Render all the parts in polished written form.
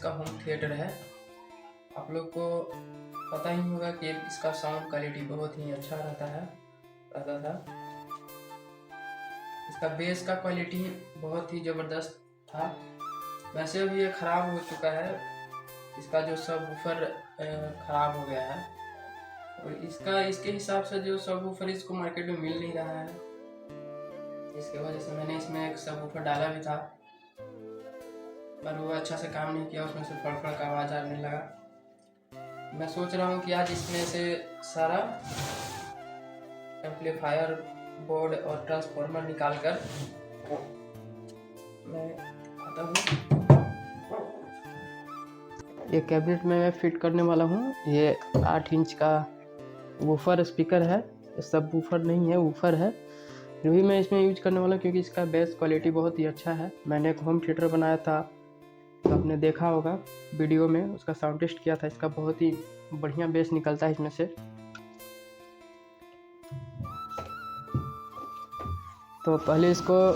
इसका home theatre है। आप लोग को पता ही होगा कि इसका साउंड क्वालिटी बहुत ही अच्छा रहता था। इसका बेस का क्वालिटी बहुत ही ज़बरदस्त था। वैसे अब ये ख़राब हो चुका है, इसका जो सबवूफर ख़राब हो गया है और इसके हिसाब से जो सबवूफर इसको मार्केट में मिल नहीं रहा है। इसके वजह से मैंने इसमें एक सबवूफर डाला भी था, पर वो अच्छा से काम नहीं किया, उसमें से फड़फड़ का आवाज़ आने लगा। मैं सोच रहा हूँ कि आज इसमें से सारा एम्पलीफायर बोर्ड और ट्रांसफार्मर निकाल कर मैं आता हूँ। ये कैबिनेट में मैं फिट करने वाला हूँ। ये 8 इंच का वूफर स्पीकर है, सब वूफर नहीं है, वूफर है, जो भी मैं इसमें यूज करने वाला हूँ क्योंकि इसका बेस क्वालिटी बहुत ही अच्छा है। मैंने एक होम थिएटर बनाया था, तो आपने देखा होगा वीडियो में, उसका साउंड टेस्ट किया था। इसका बहुत ही बढ़िया बेस निकलता है इसमें से। तो पहले इसको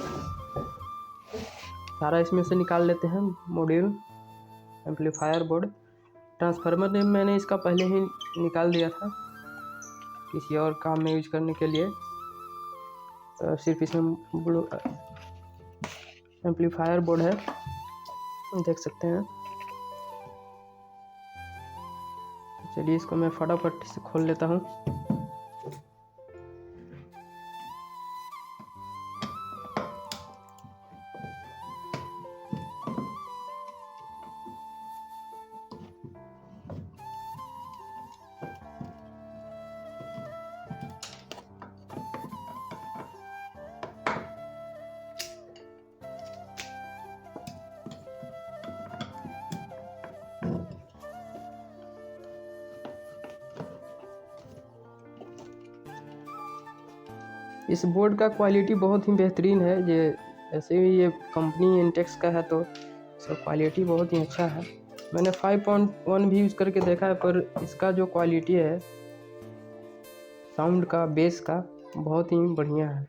सारा इसमें से निकाल लेते हैं, मॉड्यूल, एम्पलीफायर बोर्ड। ट्रांसफार्मर ने मैंने इसका पहले ही निकाल दिया था किसी और काम में यूज करने के लिए। तो सिर्फ इसमें ब्लू एम्पलीफायर बोर्ड है, देख सकते हैं। चलिए इसको मैं फटाफट से खोल लेता हूँ। इस बोर्ड का क्वालिटी बहुत ही बेहतरीन है। ये ऐसे ही ये कंपनी इंटेक्स का है, तो इसका क्वालिटी बहुत ही अच्छा है। मैंने 5.1 भी यूज़ करके देखा है, पर इसका जो क्वालिटी है साउंड का, बेस का, बहुत ही बढ़िया है।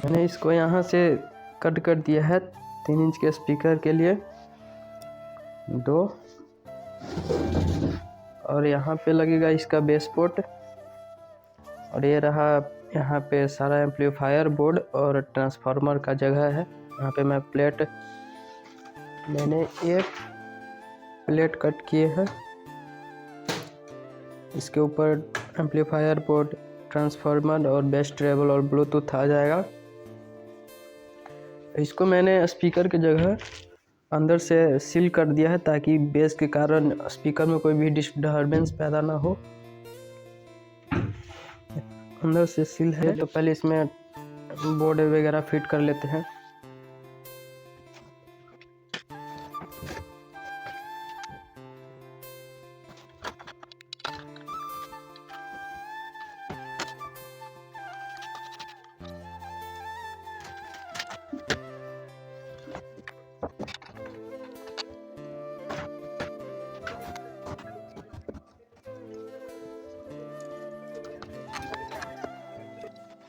मैंने इसको यहाँ से कट कर दिया है 3 इंच के स्पीकर के लिए 2, और यहाँ पे लगेगा इसका बेस पोर्ट, और ये रहा यहाँ पे सारा एम्पलीफायर बोर्ड और ट्रांसफार्मर का जगह है। यहाँ पे मैंने एक प्लेट कट किए हैं, इसके ऊपर एम्पलीफायर बोर्ड, ट्रांसफार्मर और बेस, ट्रेबल और ब्लूटूथ आ जाएगा। इसको मैंने स्पीकर की जगह अंदर से सील कर दिया है ताकि बेस के कारण स्पीकर में कोई भी डिस्टर्बेंस पैदा ना हो। अंदर से सील है। तो पहले इसमें बोर्ड वगैरह फिट कर लेते हैं।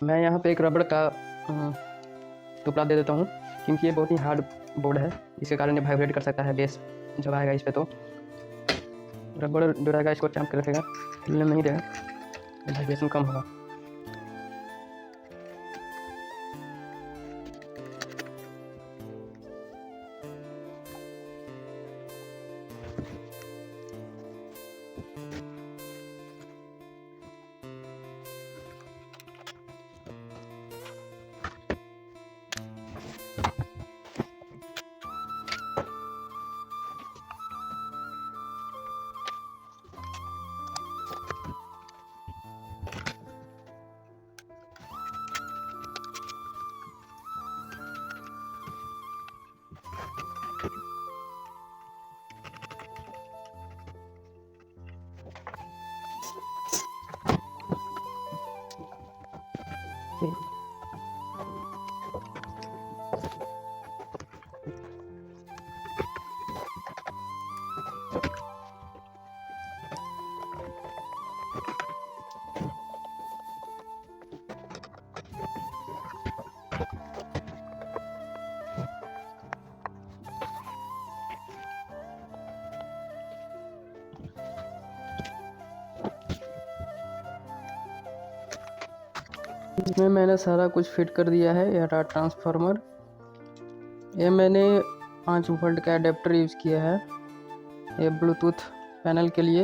मैं यहाँ पे एक रबड़ का टुकड़ा दे देता हूँ, क्योंकि ये बहुत ही हार्ड बोर्ड है, इसके कारण ये वाइब्रेट कर सकता है बेस जब आएगा इस पर। तो रबड़ जो रहेगा इसको चाप के रखेगा, हिलने नहीं देगा, वाइब्रेशन कम होगा। इसमें मैंने सारा कुछ फिट कर दिया है। यह रहा ट्रांसफार्मर। ये मैंने 5 वोल्ट का अडेप्टर यूज़ किया है ये ब्लूटूथ पैनल के लिए।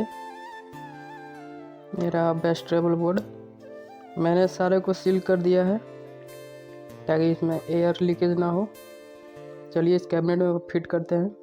ये रहा बेस्ट ट्रेबल बोर्ड। मैंने सारे को सील कर दिया है ताकि इसमें एयर लीकेज ना हो। चलिए इस कैबिनेट में फिट करते हैं।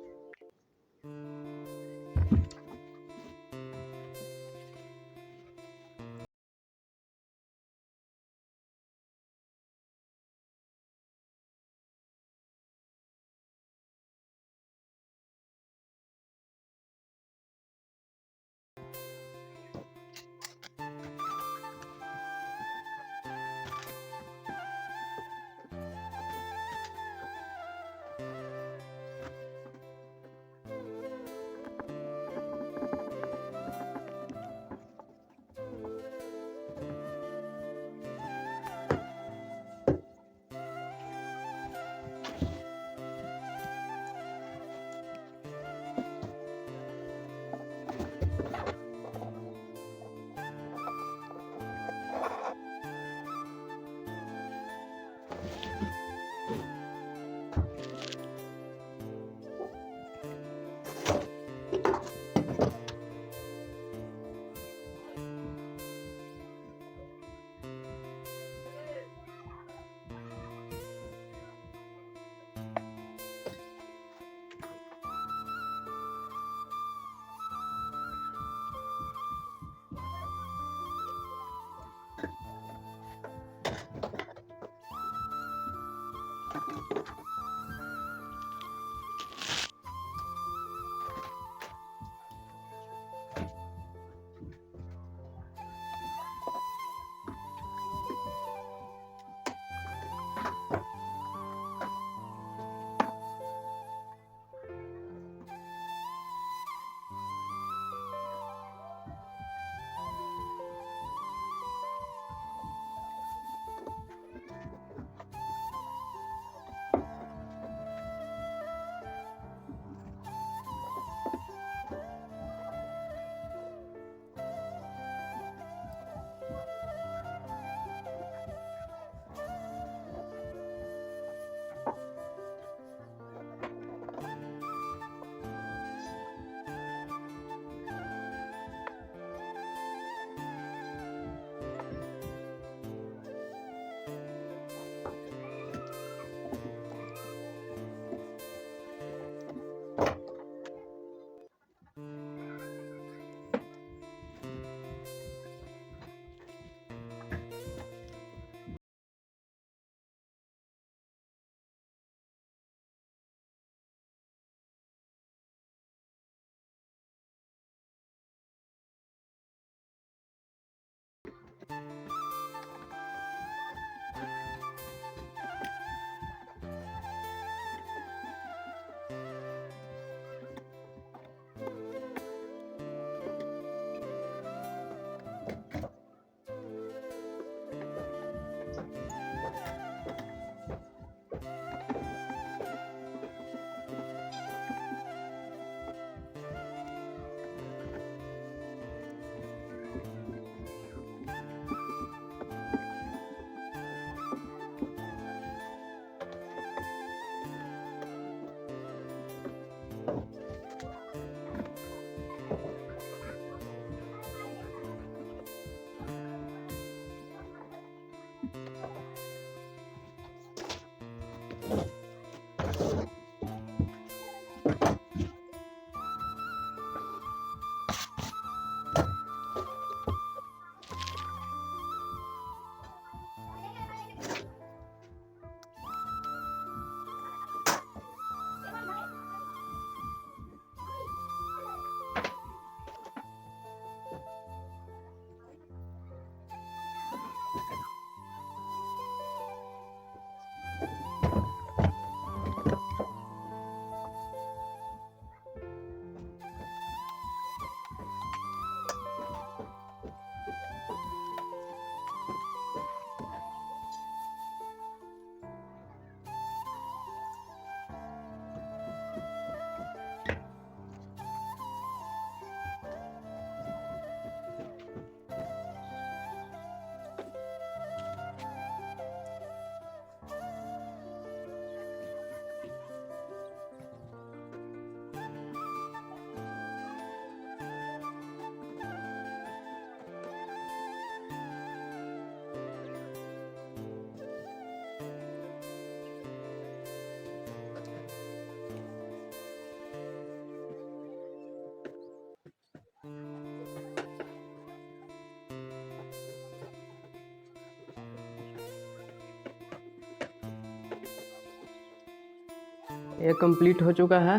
ये कंप्लीट हो चुका है।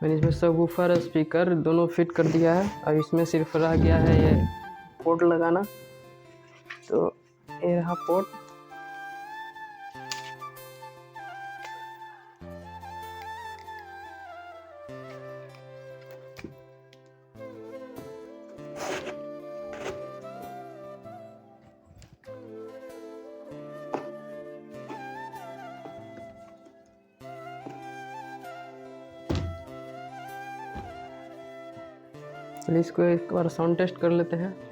मैंने इसमें सबवूफर स्पीकर दोनों फिट कर दिया है। अब इसमें सिर्फ रह गया है ये पोर्ट लगाना। तो ये रहा पोर्ट। चलिए इसको एक बार साउंड टेस्ट कर लेते हैं।